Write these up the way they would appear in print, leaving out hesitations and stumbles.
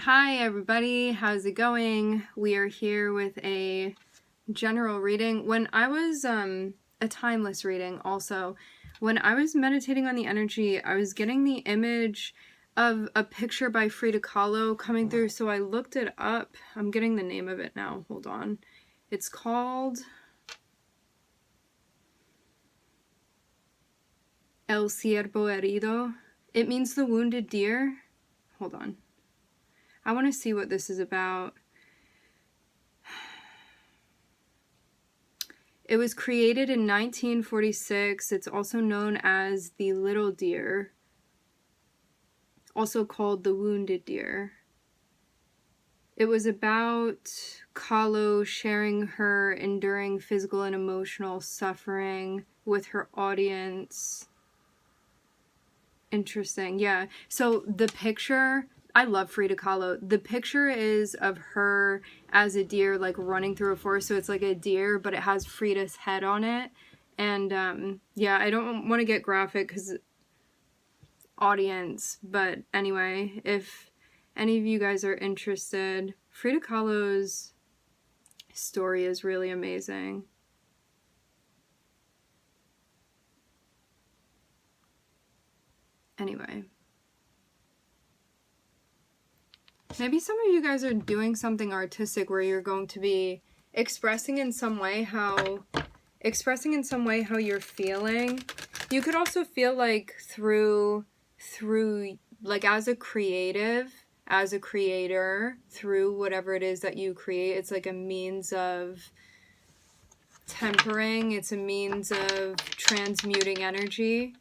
Hi everybody, how's it going? We are here with a general reading. When I was, a timeless reading also, when I was meditating on the energy, I was getting the image of a picture by Frida Kahlo coming through, so I looked it up. I'm getting the name of it now, hold on. It's called El Ciervo Herido. It means the wounded deer. Hold on. I want to see what this is about. It was created in 1946. It's also known as the little deer, also called the wounded deer. It was about Kahlo sharing her enduring physical and emotional suffering with her audience. Interesting, yeah. So the picture, I love Frida Kahlo. The picture is of her as a deer, like running through a forest. So it's like a deer, but it has Frida's head on it. And yeah, I don't want to get graphic because audience, but anyway, if any of you guys are interested, Frida Kahlo's story is really amazing. Anyway. Maybe some of you guys are doing something artistic where you're going to be expressing in some way how you're feeling. You could also feel like through like as a creative, as a creator, through whatever it is that you create, it's like a means of tempering, it's a means of transmuting energy.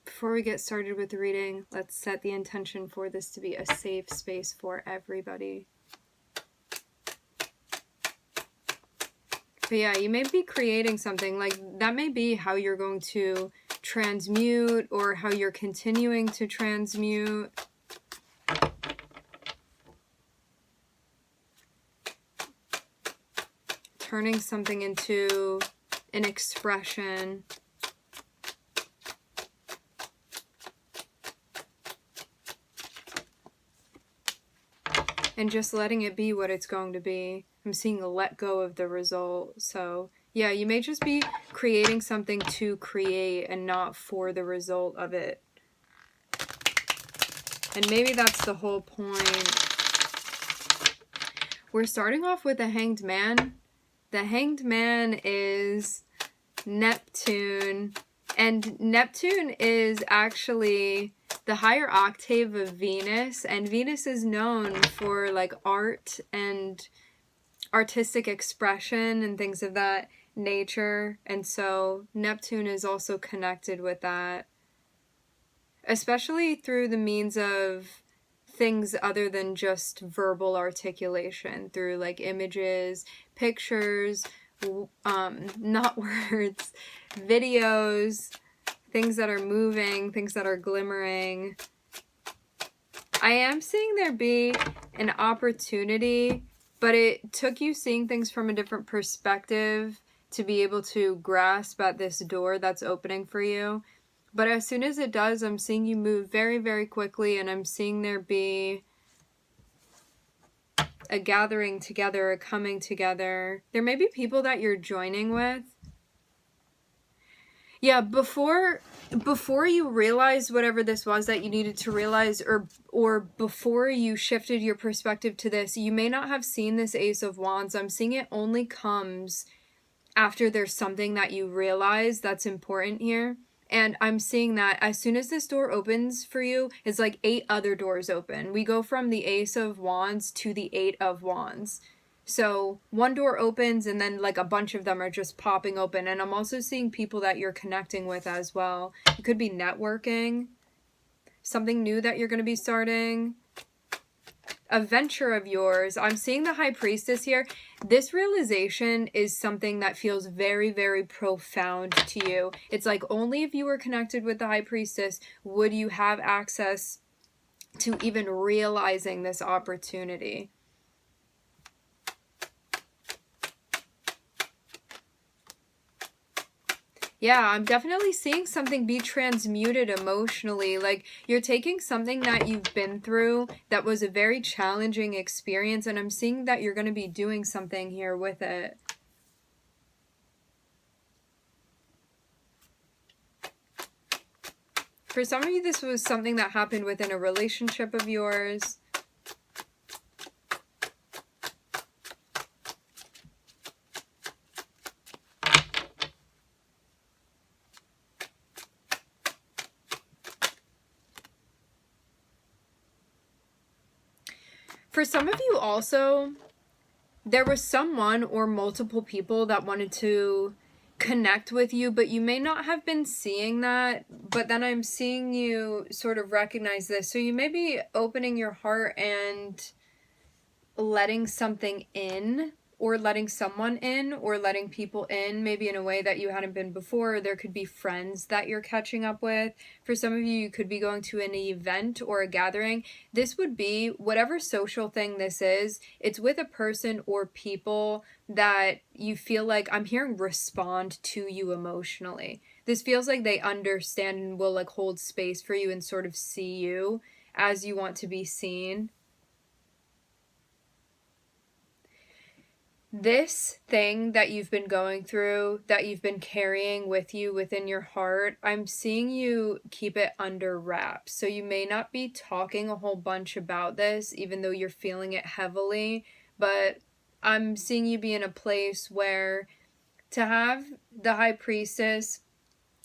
Before we get started with the reading, let's set the intention for this to be a safe space for everybody. But yeah, you may be creating something, like that may be how you're going to transmute or how you're continuing to transmute. Turning something into an expression. And just letting it be what it's going to be. I'm seeing a let go of the result. So yeah, you may just be creating something to create and not for the result of it. And maybe that's the whole point. We're starting off with the Hanged Man. The Hanged Man is Neptune. And Neptune is actually the higher octave of Venus, and Venus is known for like art and artistic expression and things of that nature, and so Neptune is also connected with that, especially through the means of things other than just verbal articulation, through like images, pictures, not words, videos, things that are moving, things that are glimmering. I am seeing there be an opportunity, but it took you seeing things from a different perspective to be able to grasp at this door that's opening for you. But as soon as it does, I'm seeing you move very, very quickly, and I'm seeing there be a gathering together, a coming together. There may be people that you're joining with. Yeah, before you realized whatever this was that you needed to realize, or before you shifted your perspective to this, you may not have seen this Ace of Wands. I'm seeing it only comes after there's something that you realize that's important here. And I'm seeing that as soon as this door opens for you, it's like 8 other doors open. We go from the Ace of Wands to the 8 of Wands. So one door opens and then like a bunch of them are just popping open. And I'm also seeing people that you're connecting with as well. It could be networking, something new that you're going to be starting, a venture of yours. I'm seeing the High Priestess here. This realization is something that feels very, very profound to you. It's like only if you were connected with the High Priestess would you have access to even realizing this opportunity. Yeah, I'm definitely seeing something be transmuted emotionally. Like, you're taking something that you've been through that was a very challenging experience, and I'm seeing that you're going to be doing something here with it. For some of you, this was something that happened within a relationship of yours. For some of you also, there was someone or multiple people that wanted to connect with you, but you may not have been seeing that. But then I'm seeing you sort of recognize this. So you may be opening your heart and letting something in, or letting someone in, or letting people in, maybe in a way that you hadn't been before. There could be friends that you're catching up with. For some of you, you could be going to an event or a gathering. This would be whatever social thing this is. It's with a person or people that you feel like, I'm hearing, respond to you emotionally. This feels like they understand and will like hold space for you and sort of see you as you want to be seen. This thing that you've been going through, that you've been carrying with you within your heart, I'm seeing you keep it under wraps. So you may not be talking a whole bunch about this, even though you're feeling it heavily, but I'm seeing you be in a place where to have the High Priestess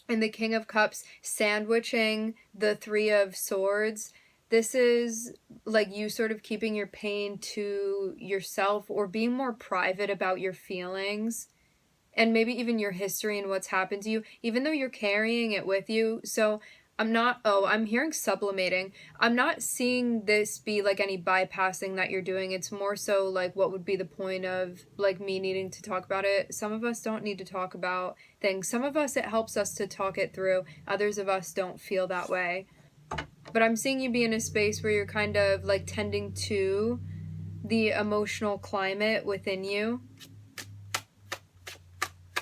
and the King of Cups sandwiching the Three of Swords, this is like you sort of keeping your pain to yourself, or being more private about your feelings and maybe even your history and what's happened to you, even though you're carrying it with you. So I'm hearing sublimating. I'm not seeing this be like any bypassing that you're doing. It's more so like, what would be the point of like me needing to talk about it? Some of us don't need to talk about things. Some of us, it helps us to talk it through. Others of us don't feel that way. But I'm seeing you be in a space where you're kind of like tending to the emotional climate within you.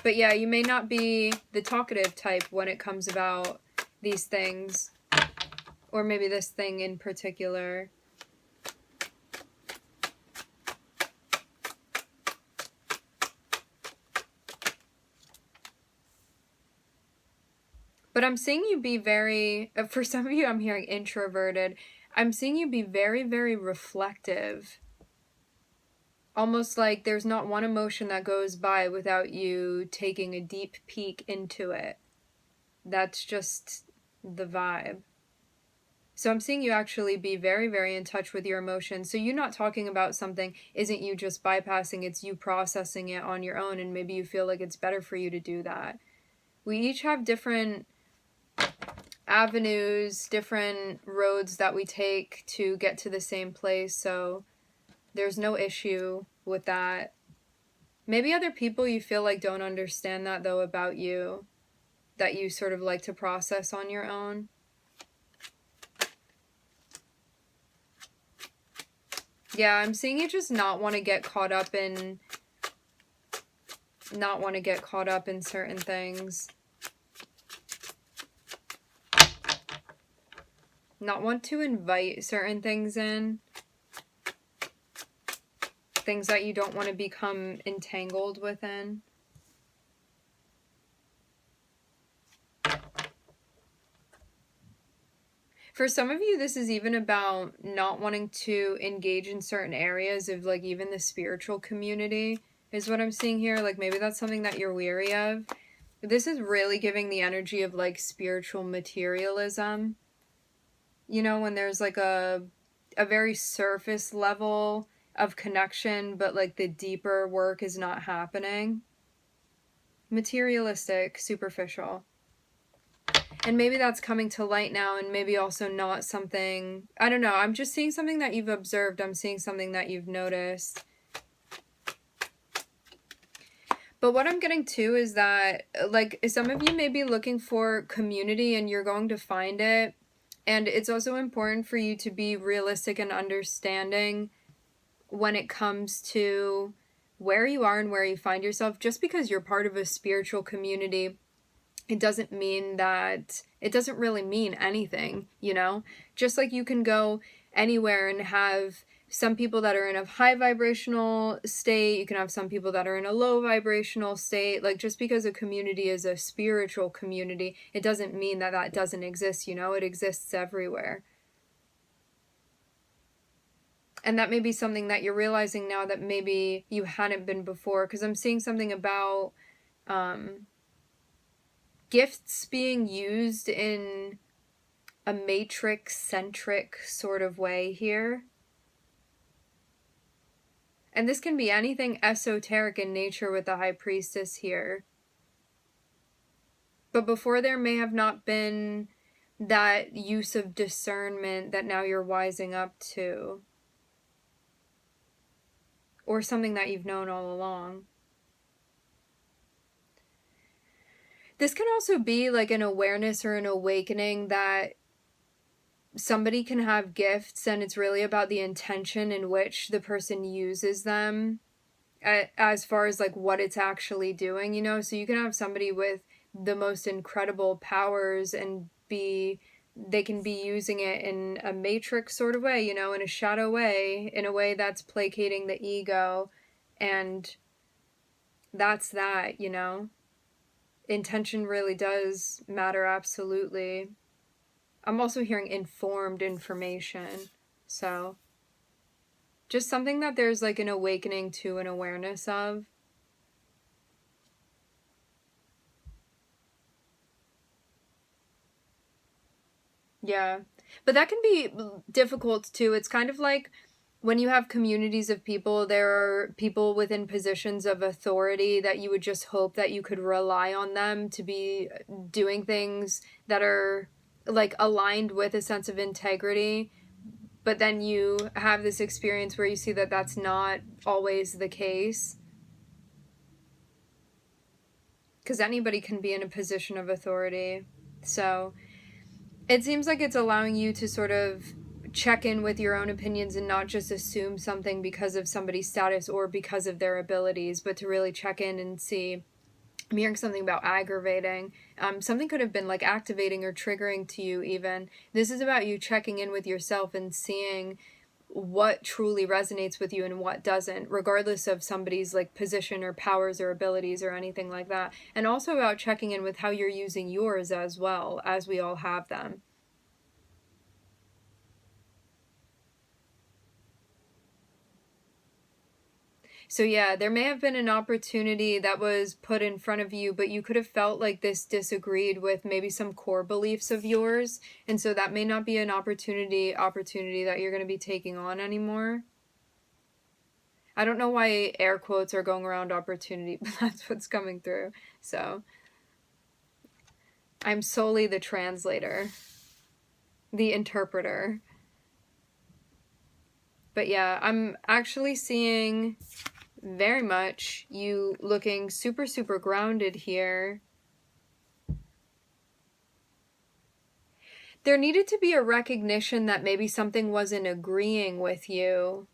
But yeah, you may not be the talkative type when it comes about these things, or maybe this thing in particular. But I'm seeing you be very, for some of you, I'm hearing introverted. I'm seeing you be very, very reflective. Almost like there's not one emotion that goes by without you taking a deep peek into it. That's just the vibe. So I'm seeing you actually be very, very in touch with your emotions. So you not talking about something isn't you just bypassing, it's you processing it on your own, and maybe you feel like it's better for you to do that. We each have different avenues, different roads that we take to get to the same place, so there's no issue with that. Maybe other people you feel like don't understand that though about you, that you sort of like to process on your own. Yeah, I'm seeing you just not want to get caught up in certain things. Not want to invite certain things in. Things that you don't want to become entangled within. For some of you, this is even about not wanting to engage in certain areas of like even the spiritual community is what I'm seeing here. Like maybe that's something that you're weary of. This is really giving the energy of like spiritual materialism. You know, when there's like a very surface level of connection, but like the deeper work is not happening. Materialistic, superficial. And maybe that's coming to light now, and maybe also not something, I don't know, I'm just seeing something that you've observed. I'm seeing something that you've noticed. But what I'm getting to is that, like, some of you may be looking for community and you're going to find it. And it's also important for you to be realistic and understanding when it comes to where you are and where you find yourself. Just because you're part of a spiritual community it doesn't mean that, it doesn't really mean anything, you know? Just like you can go anywhere and have some people that are in a high vibrational state, you can have some people that are in a low vibrational state. Like, just because a community is a spiritual community, it doesn't mean that that doesn't exist, you know? It exists everywhere. And that may be something that you're realizing now that maybe you hadn't been before, because I'm seeing something about gifts being used in a matrix-centric sort of way here. And this can be anything esoteric in nature with the High Priestess here. But before, there may have not been that use of discernment that now you're wising up to. Or something that you've known all along. This can also be like an awareness or an awakening that somebody can have gifts, and it's really about the intention in which the person uses them, as far as like what it's actually doing, you know? So you can have somebody with the most incredible powers and they can be using it in a matrix sort of way, you know, in a shadow way, in a way that's placating the ego, and that's that, you know? Intention really does matter, absolutely. I'm also hearing informed information, so just something that there's like an awakening to, an awareness of. Yeah, but that can be difficult too. It's kind of like when you have communities of people, there are people within positions of authority that you would just hope that you could rely on them to be doing things that are like aligned with a sense of integrity. But then you have this experience where you see that that's not always the case. Because anybody can be in a position of authority. So it seems like it's allowing you to sort of check in with your own opinions and not just assume something because of somebody's status or because of their abilities, but to really check in and see. I'm hearing something about aggravating. Something could have been like activating or triggering to you even. This is about you checking in with yourself and seeing what truly resonates with you and what doesn't, regardless of somebody's like position or powers or abilities or anything like that. And also about checking in with how you're using yours as well, as we all have them. So yeah, there may have been an opportunity that was put in front of you, but you could have felt like this disagreed with maybe some core beliefs of yours. And so that may not be an opportunity that you're going to be taking on anymore. I don't know why air quotes are going around opportunity, but that's what's coming through. So I'm solely the translator, the interpreter. But yeah, I'm actually seeing very much you looking super, super grounded here. There needed to be a recognition that maybe something wasn't agreeing with you.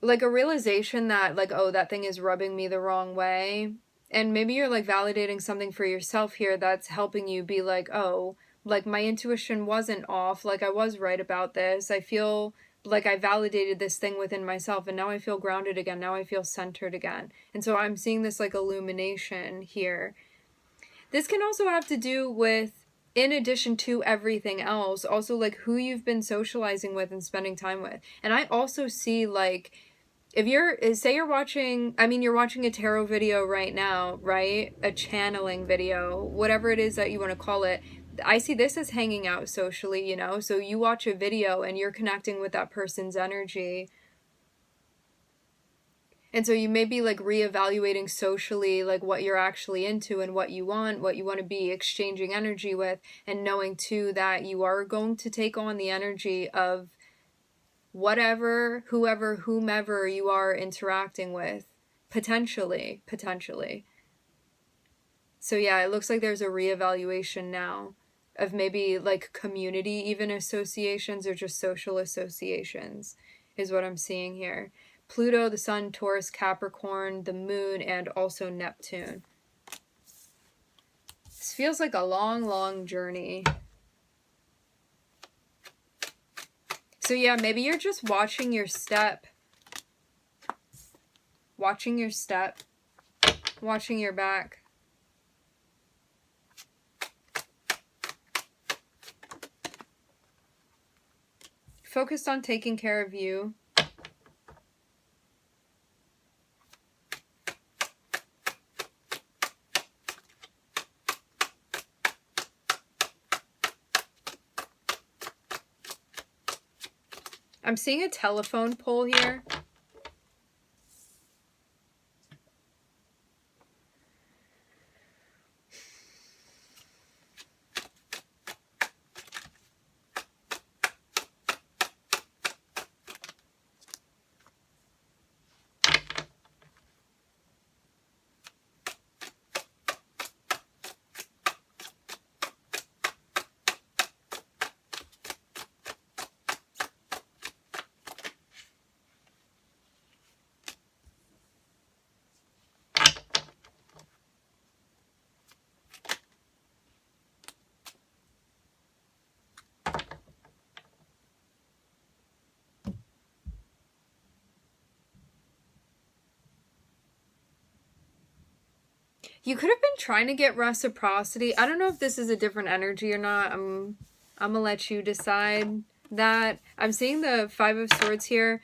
Like a realization that, like, oh, that thing is rubbing me the wrong way. And maybe you're like validating something for yourself here that's helping you be like, oh, like my intuition wasn't off. Like I was right about this. I feel like I validated this thing within myself, and now I feel grounded again. Now I feel centered again. And so I'm seeing this like illumination here. This can also have to do with, in addition to everything else, also like who you've been socializing with and spending time with. And I also see like, if you're, say you're watching, I mean, you're watching a tarot video right now, right? A channeling video, whatever it is that you want to call it. I see this as hanging out socially, you know? So you watch a video and you're connecting with that person's energy. And so you may be like reevaluating socially, like what you're actually into and what you want to be exchanging energy with, and knowing too that you are going to take on the energy of whatever, whoever, whomever you are interacting with, potentially. So yeah, it looks like there's a reevaluation now of maybe like community, even associations, or just social associations is what I'm seeing here. Pluto, the Sun, Taurus, Capricorn, the Moon, and also Neptune. This feels like a long, long journey. So yeah, maybe you're just watching your step. Watching your step. Watching your back. Focused on taking care of you. I'm seeing a telephone pole here. You could have been trying to get reciprocity. I don't know if this is a different energy or not. I'm gonna let you decide that. I'm seeing the Five of Swords here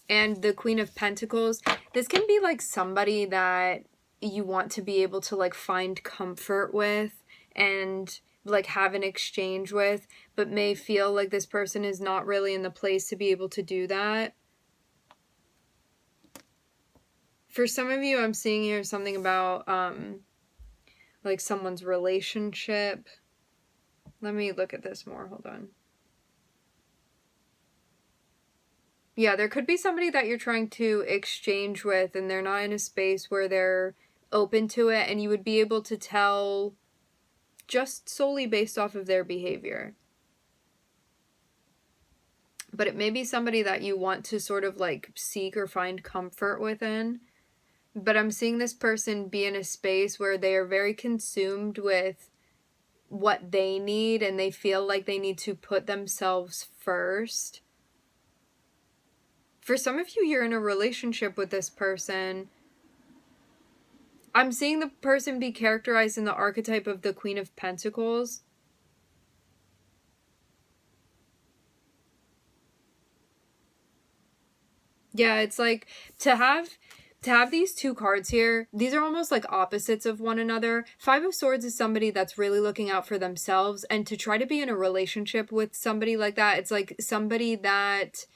and the Queen of Pentacles. This can be like somebody that you want to be able to like find comfort with and like have an exchange with, but may feel like this person is not really in the place to be able to do that. For some of you, I'm seeing here something about like someone's relationship. Let me look at this more. Hold on. Yeah, there could be somebody that you're trying to exchange with and they're not in a space where they're open to it, and you would be able to tell just solely based off of their behavior. But it may be somebody that you want to sort of like seek or find comfort within. But I'm seeing this person be in a space where they are very consumed with what they need and they feel like they need to put themselves first. For some of you, you're in a relationship with this person. I'm seeing the person be characterized in the archetype of the Queen of Pentacles. Yeah, it's like to have these two cards here, these are almost like opposites of one another. Five of Swords is somebody that's really looking out for themselves, and to try to be in a relationship with somebody like that, it's like somebody that...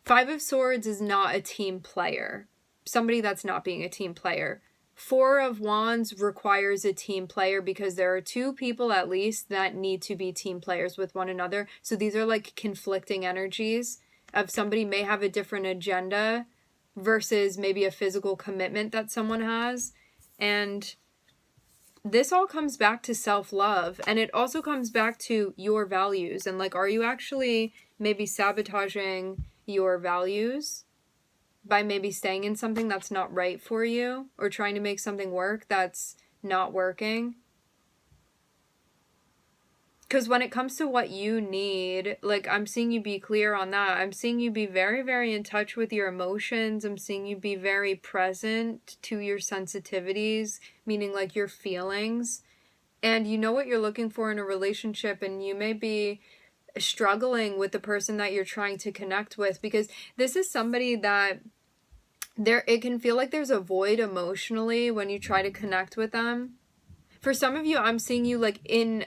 Five of Swords is not a team player. Somebody that's not being a team player. Four of Wands requires a team player because there are two people at least that need to be team players with one another. So these are like conflicting energies of somebody may have a different agenda versus maybe a physical commitment that someone has. And this all comes back to self-love, and it also comes back to your values. And like, are you actually maybe sabotaging your values by maybe staying in something that's not right for you, or trying to make something work that's not working? Because when it comes to what you need, like, I'm seeing you be clear on that. I'm seeing you be very, very in touch with your emotions. I'm seeing you be very present to your sensitivities, meaning like your feelings. And you know what you're looking for in a relationship, and you may be struggling with the person that you're trying to connect with, because this is somebody that it can feel like there's a void emotionally when you try to connect with them. For some of you, I'm seeing you like in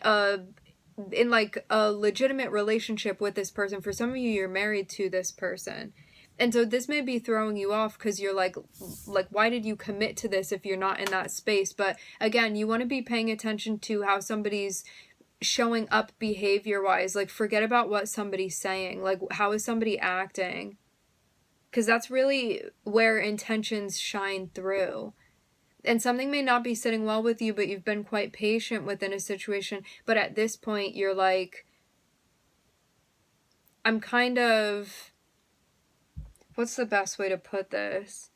like a legitimate relationship with this person. For some of you, you're married to this person. And so this may be throwing you off because you're like, why did you commit to this if you're not in that space? But again, you want to be paying attention to how somebody's showing up behavior-wise. Like, forget about what somebody's saying. Like, how is somebody acting? Because that's really where intentions shine through. And something may not be sitting well with you, but you've been quite patient within a situation. But at this point, you're like, I'm kind of... What's the best way to put this?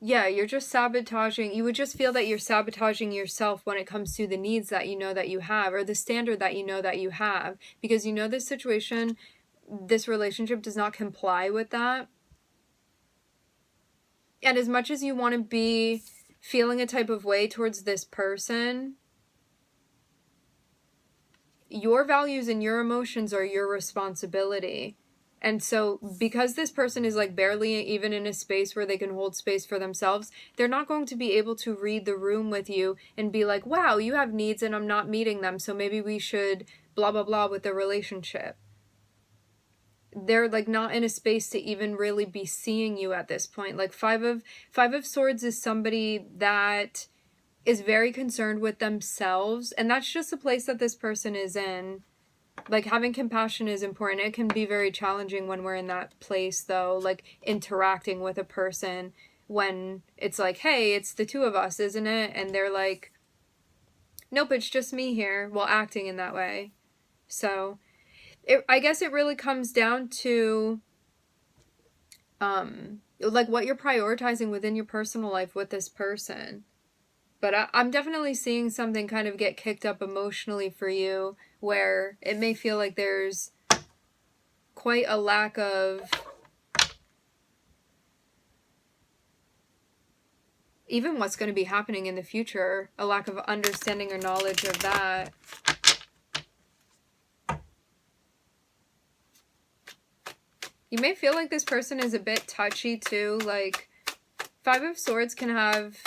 Yeah, you're just sabotaging. You would just feel that you're sabotaging yourself when it comes to the needs that you know that you have, or the standard that you know that you have, because you know this situation, this relationship does not comply with that. And as much as you want to be feeling a type of way towards this person, your values and your emotions are your responsibility. And so because this person is like barely even in a space where they can hold space for themselves, they're not going to be able to read the room with you and be like, wow, you have needs and I'm not meeting them, so maybe we should blah blah blah with the relationship. They're like not in a space to even really be seeing you at this point. Like five of swords is somebody that is very concerned with themselves, and that's just the place that this person is in. Like having compassion is important. It can be very challenging when we're in that place though, like interacting with a person when it's like, hey, it's the two of us, isn't it? And they're like, nope, it's just me here, while acting in that way. So I guess it really comes down to like what you're prioritizing within your personal life with this person. But I'm definitely seeing something kind of get kicked up emotionally for you, where it may feel like there's quite a lack of even what's going to be happening in the future, a lack of understanding or knowledge of that. You may feel like this person is a bit touchy too. Like, Five of Swords can have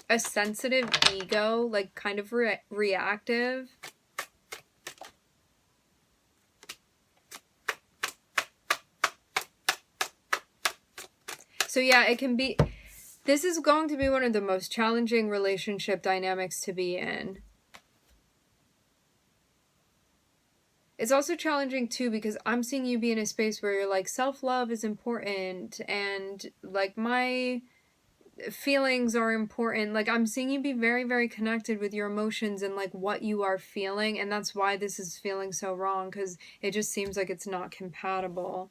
a sensitive ego, like kind of reactive. So yeah, it can be, this is going to be one of the most challenging relationship dynamics to be in. It's also challenging too because I'm seeing you be in a space where you're like, self-love is important and like my feelings are important. Like I'm seeing you be very, very connected with your emotions and like what you are feeling, and that's why this is feeling so wrong, because it just seems like it's not compatible.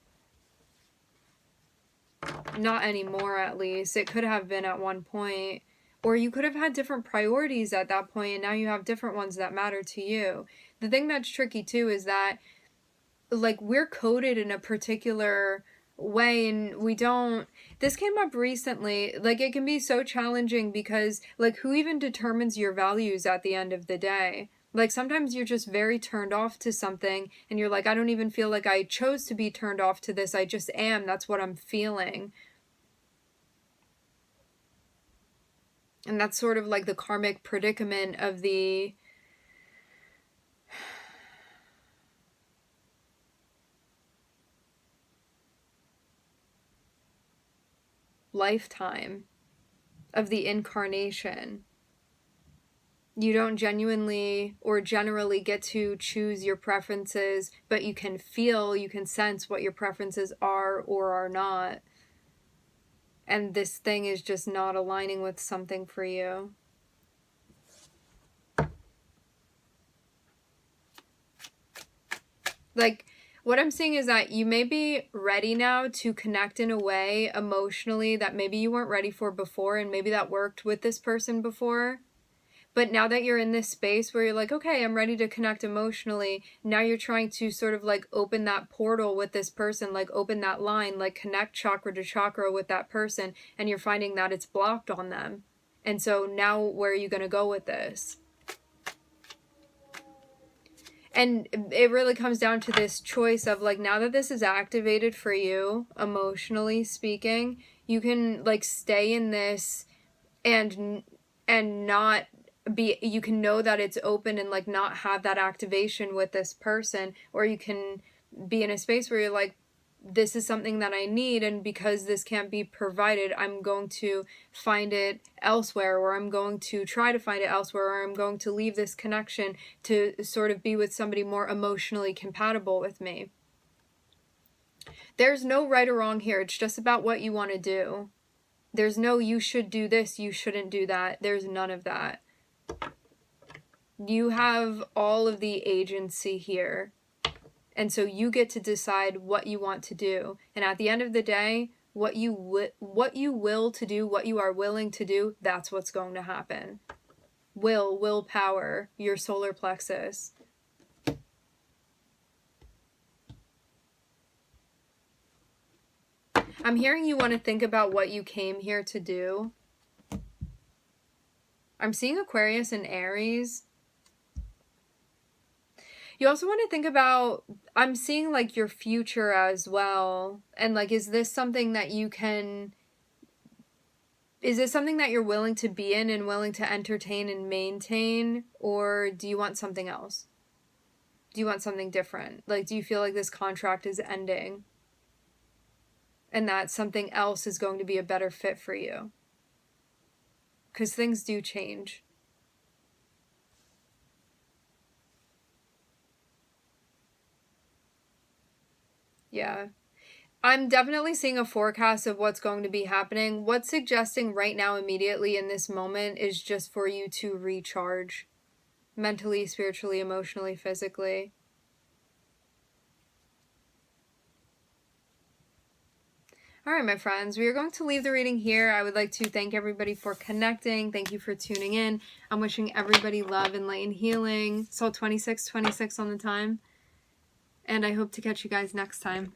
Not anymore, at least. It could have been at one point. Or you could have had different priorities at that point, and now you have different ones that matter to you. The thing that's tricky, too, is that, like, we're coded in a particular way, and we don't... This came up recently. Like, it can be so challenging because, like, who even determines your values at the end of the day? Like, sometimes you're just very turned off to something, and you're like, I don't even feel like I chose to be turned off to this. I just am. That's what I'm feeling. And that's sort of like the karmic predicament of the lifetime, of the incarnation. You don't genuinely or generally get to choose your preferences, but you can feel, you can sense what your preferences are or are not. And this thing is just not aligning with something for you. Like, what I'm seeing is that you may be ready now to connect in a way emotionally that maybe you weren't ready for before, and maybe that worked with this person before. But now that you're in this space where you're like, okay, I'm ready to connect emotionally, now you're trying to sort of like open that portal with this person, like open that line, like connect chakra to chakra with that person, and you're finding that it's blocked on them. And so now where are you going to go with this? And it really comes down to this choice of like, now that this is activated for you, emotionally speaking, you can like stay in this and not be, you can know that it's open and like not have that activation with this person, or you can be in a space where you're like, this is something that I need, and because this can't be provided, I'm going to find it elsewhere, or I'm going to try to find it elsewhere, or I'm going to leave this connection to sort of be with somebody more emotionally compatible with me. There's no right or wrong here. It's just about what you want to do. There's no you should do this, you shouldn't do that. There's none of that. You have all of the agency here. And so you get to decide what you want to do. And at the end of the day, what you will to do, what you are willing to do, that's what's going to happen. Willpower, your solar plexus. I'm hearing you want to think about what you came here to do. I'm seeing Aquarius and Aries. You also want to think about, I'm seeing like your future as well. And like, is this something that you can, is this something that you're willing to be in and willing to entertain and maintain? Or do you want something else? Do you want something different? Like, do you feel like this contract is ending and that something else is going to be a better fit for you? Because things do change. Yeah. I'm definitely seeing a forecast of what's going to be happening. What's suggesting right now, immediately in this moment, is just for you to recharge. Mentally, spiritually, emotionally, physically. All right, my friends, we are going to leave the reading here. I would like to thank everybody for connecting. Thank you for tuning in. I'm wishing everybody love and light and healing. So 26 on the time. And I hope to catch you guys next time.